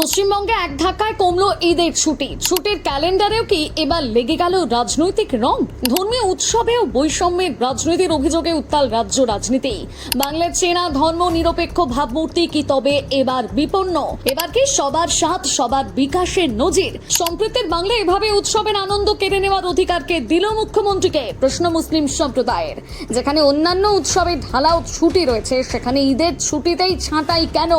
পশ্চিমবঙ্গে এক ধাক্কায় কমলো ঈদের ছুটির ক্যালেন্ডারেও কি এবার লেগে গেল রাজনৈতিক রং? ধর্মীয় উৎসবেও বৈষম্যের রাজনীতির অভিযোগে উত্তাল রাজ্য রাজনীতি। বাংলার চেনা ধর্ম নিরপেক্ষ ভাবমূর্তি কি তবে এবার বিপন্ন? এবার কি সবার সাথ সবার বিকাশের নজির? সম্প্রীতির বাংলা এভাবে উৎসবের আনন্দ কেড়ে নেওয়ার অধিকারকে দিল মুখ্যমন্ত্রীকে? প্রশ্ন মুসলিম সম্প্রদায়ের। যেখানে অন্যান্য উৎসবে ঢালাও ছুটি রয়েছে, সেখানে ঈদের ছুটিতেই ছাঁটাই কেন?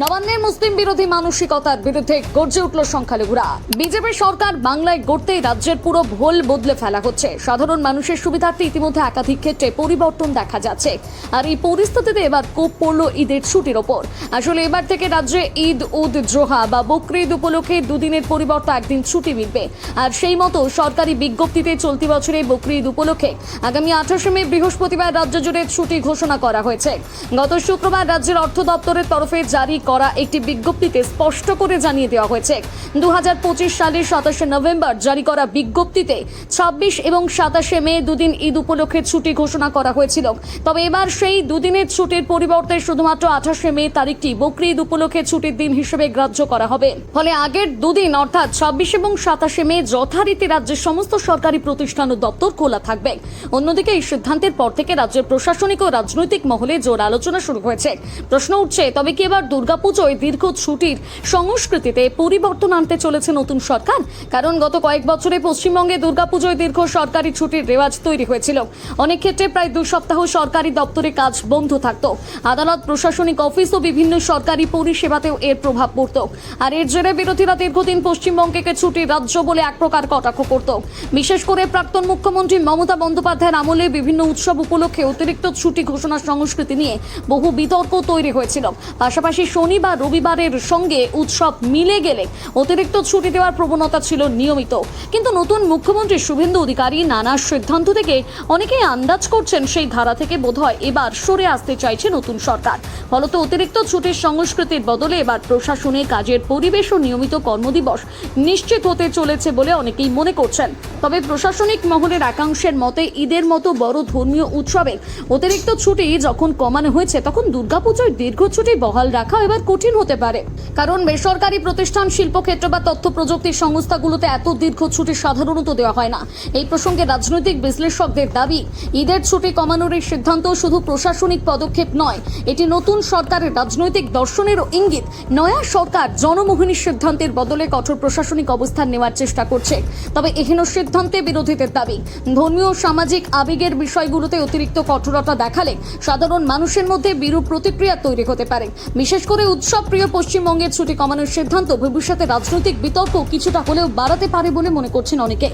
নবান্নের মুসলিম বিরোধী মানসিকতার বিরুদ্ধে গর্জে উঠল সংখ্যালঘুরা। বিজেপি সরকার বাংলায় গড়তেই রাজ্যের পুরো ভোল বদলে ফেলা হচ্ছে। সাধারণ মানুষের সুবিধার্থে ইতিমধ্যে একাধিক ক্ষেত্রে পরিবর্তন দেখা যাচ্ছে। আর এই পরিস্থিতিতে এবার কোপ পড়ল ঈদের ছুটির ওপর। আসলে এবার থেকে রাজ্যে ঈদ উদ জোহা বা বকরিদ উপলক্ষে দুদিনের পরিবর্তে একদিন ছুটি মিলবে। আর সেই মতো সরকারি বিজ্ঞপ্তিতে চলতি বছরে বকরিদ উপলক্ষে আগামী 28 মে বৃহস্পতিবার রাজ্য জুড়ে ছুটি ঘোষণা করা হয়েছে। গত শুক্রবার রাজ্যের অর্থ দপ্তরের তরফে জারি করা একটি বিজ্ঞপ্তিতে স্পষ্ট করে জানিয়ে দেওয়া হয়েছে, 2025 সালের 27 নভেম্বর জারি করা বিজ্ঞপ্তিতে 26 এবং 27 মে দুদিন ঈদ উপলক্ষে ছুটি ঘোষণা করা হয়েছিল। তবে এবার সেই দুদিনের ছুটির পরিবর্তে শুধুমাত্র 28 মে তারিখটি বকরিদ উপলক্ষে ছুটির দিন হিসেবে গ্রাহ্য করা হবে। ফলে আগের দুদিন অর্থাৎ 26 এবং 27 মে যথারীতি রাজ্যের সমস্ত সরকারি প্রতিষ্ঠান ও দপ্তর খোলা থাকবে। অন্যদিকে এই সিদ্ধান্তের পর থেকে রাজ্যের প্রশাসনিক ও রাজনৈতিক মহলে জোর আলোচনা শুরু হয়েছে। প্রশ্ন উঠছে, তবে কি এবার দুর্গাপুজোয় দীর্ঘ ছুটির সংস্কৃতিতে পরিবর্তন আনতে চলেছে নতুন সরকার? কারণ গত কয়েক বছরে পশ্চিমবঙ্গে দুর্গাপুজোয় দীর্ঘ সরকারি ছুটির রেওয়াজ তৈরি হয়েছিল। অনেক ক্ষেত্রে প্রায় 2 সপ্তাহ সরকারি দপ্তরে কাজ বন্ধ থাকত। আদালত, প্রশাসনিক অফিস ও বিভিন্ন সরকারি পরিষেবাতেও এর প্রভাব পড়ত। আর এর জেরে বিরোধীরা দীর্ঘদিন পশ্চিমবঙ্গকে ছুটির রাজ্য বলে এক প্রকার কটাক্ষ করত। বিশেষ করে প্রাক্তন মুখ্যমন্ত্রী মমতা বন্দ্যোপাধ্যায়ের আমলে বিভিন্ন উৎসব উপলক্ষে অতিরিক্ত ছুটি ঘোষণার সংস্কৃতি নিয়ে বহু বিতর্ক তৈরি হয়েছিল। পাশাপাশি শনি বা রবিবারের সঙ্গে উৎসব মিলে গেলে অতিরিক্ত ছুটি দেওয়ার প্রবণতা ছিল নিয়মিত। কিন্তু নতুন মুখ্যমন্ত্রী শুভেন্দু অধিকারী নানা সিদ্ধান্ত থেকে অনেকেই আন্দাজ করছেন সেই ধারা থেকে বোধহয় এবার সরে আসতে চাইছে নতুন সরকার। ফলত অতিরিক্ত ছুটির সংস্কৃতির বদলে এবার প্রশাসনে কাজের পরিবেশ ও নিয়মিত কর্মদিবস নিশ্চিত হতে চলেছে বলে অনেকেই মনে করছেন। তবে প্রশাসনিক মহলের একাংশের মতে ঈদের মতো বড় ধর্মীয় উৎসবে অতিরিক্ত ছুটি যখন কমানো হয়েছে, তখন দুর্গাপুজোয় দীর্ঘ ছুটি বহাল রাখা এবার কঠিন হতে পারে। কারণ বেসরকারি প্রতিষ্ঠান, শিল্পক্ষেত্র বা তথ্য প্রযুক্তির সংস্থাগুলোতে এত দীর্ঘ ছুটি সাধারণত দেওয়া হয় না। এই প্রসঙ্গে রাজনৈতিক বিশ্লেষকদের দাবি, ঈদের ছুটি কমানোর এই সিদ্ধান্ত শুধু প্রশাসনিক পদক্ষেপ নয়, এটি নতুন সরকারের রাজনৈতিক দর্শনেরও ইঙ্গিত। নয়া সরকার জনমোহিনী সিদ্ধান্তের বদলে কঠোর প্রশাসনিক অবস্থান নেওয়ার চেষ্টা করছে। তবে এহেন সিদ্ধান্তে বিরোধীদের দাবি, ধর্মীয় সামাজিক আবেগের বিষয়গুলোতে অতিরিক্ত কঠোরতা দেখালে সাধারণ মানুষের মধ্যে বিরূপ প্রতিক্রিয়া তৈরি হতে পারে। বিশেষ করে উৎসব প্রিয় পশ্চিমবঙ্গের ছুটি কমানোর সিদ্ধান্ত ভবিষ্যতে রাজনৈতিক বিতর্ক কিছুটা হলেও বাড়াতে পারে বলে মনে করছেন অনেকে।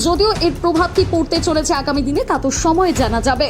যদিও এর প্রভাব কি পড়তে চলেছে আগামী দিনে তা তো সময় জানা যাবে।